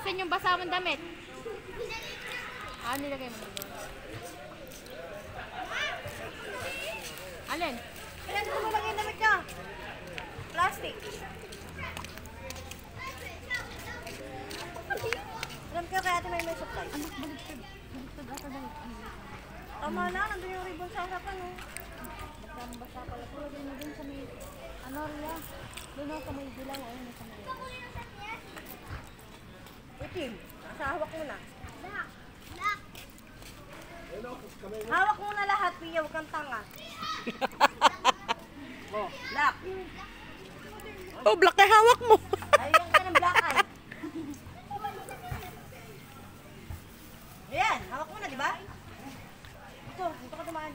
Asan yung basa mong damit? Ah, nilagay mo doon. Alin? Ilan mo lang yung damit niya? Plastic. Alam ko kaya ate may supply. Anak, baligtad. Baligtad ata daw. Tama na, nandun yung ribbon sa harapan, oh. Basa pala. Pero din mo din sa may... Ano, Ria? Doon ako sa may dilaw. Ayun, sa may... Itim. Sa hawak mo na. Hawak mo na lahat, Pia. Huwag kang tanga. Oh, black. Oh, black ay hawak mo. Ayun ka ng black eye. Ayan, hawak mo na, di ba? Dito ka dumaan.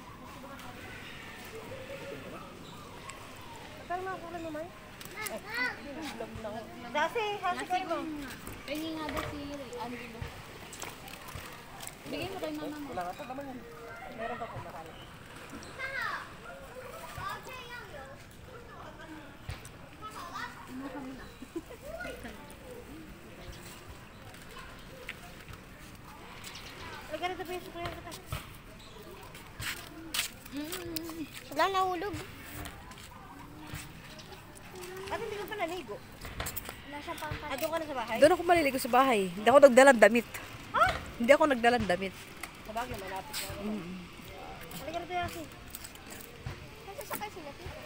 Saan mga kulan mo, May? Dasi, hasikay mo. Pengi nga daw si ano dito. Bigay mo kay mama mo. Wala ka pa naman yan. Meron pa po makala. Ay, ganito pa yung sukuyan kita. Wala nahulog. At hindi ka pa naligo. Wala siyang pangkat. Doon ka na sa bahay? Doon ako maliligo sa bahay. Hindi ako nagdalang damit. Ha? Hindi ako nagdalang damit. Sa bagay, malapit na. Halika na ito, Yasi. Sasakay sila dito.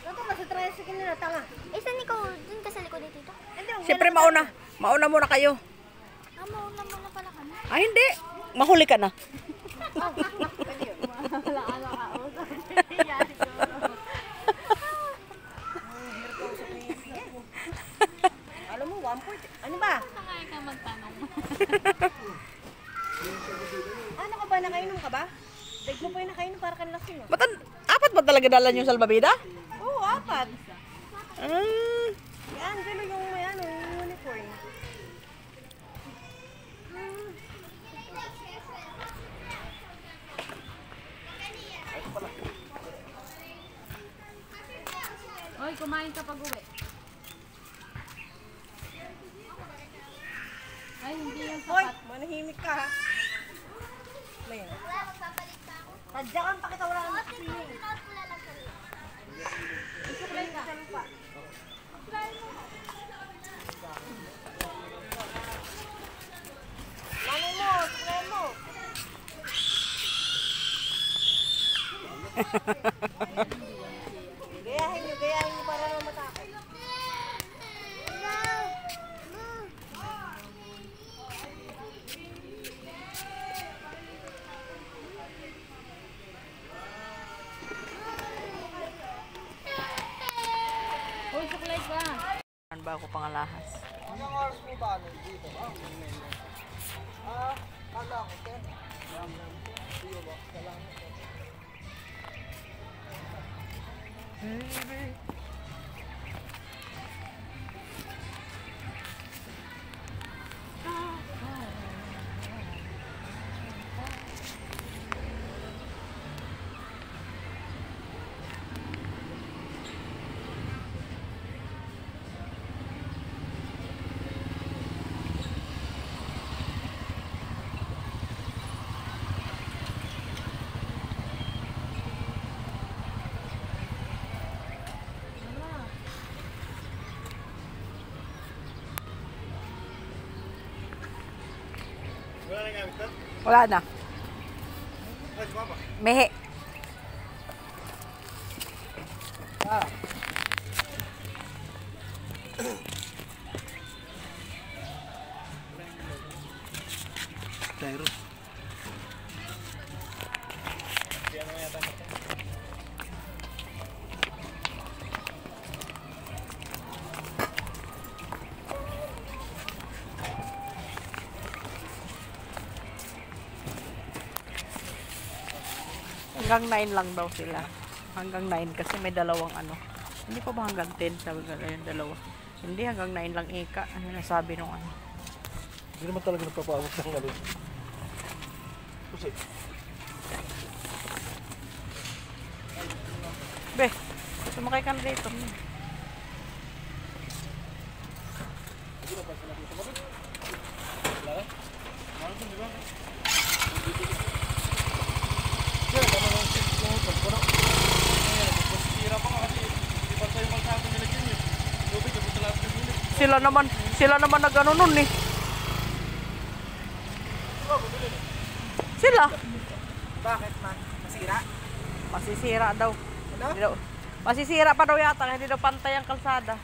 Ito, nasa tricycle nila, tanga. Eh, saan ikaw? Doon ka sa likod dito? Hindi, huwag Siyempre yan. mauna. Mauna muna kayo. Ah, mauna muna pala kami. Ay, hindi. Mahuli ka na. Pwede yun. Wala ano ka. Alam mo, 1 point. Ano ba? Sangay ka magtanong. Ano ka ba? Nakainom ka ba? Deg mo pa yung nakainom para kan lasing. Ba't apat ba talaga dala yung salbabida? Oo, 4. Ah, Yan, gano'n yung may ano, yung uniform. Hoy, kumain ka pag uwi. Ay, hindi yung Hoy, sapat. manahimik ka ha. Ano yan? Tadya kang pakita, wala kang nakapiling. Isuklay ka. Lalo mo, suklay mo. Gayahin nyo para naman matakot. Hoy, suklay ka. ano ba ako pangalahas? Anong oras po ba dito? Kala ko, 10. Iyo ba? Salamat po. Wala na gamit ka? Wala na. Ay, baba. Mehe. Tyro. Hanggang 9 lang daw sila. Hanggang 9 kasi may dalawang ano. Hindi pa ba hanggang 10? Sabi ko yung dalawa. Hindi, hanggang 9 lang ika. Ano nasabi nung ano. Hindi naman talaga nagpapawag ng galit. Kasi, Be, sumakay ka na dito. Sir, tama lang sir. Kung puno. Sira pa nga kasi di pa tayo magsabi nilagyan niyo. Tubig, tapos sa lahat ng unit. Sila naman nag-ano nun eh. Sila? Bakit man? Masira? Masisira daw. Ano? Masisira pa daw yata, hindi daw pantay ang kalsada.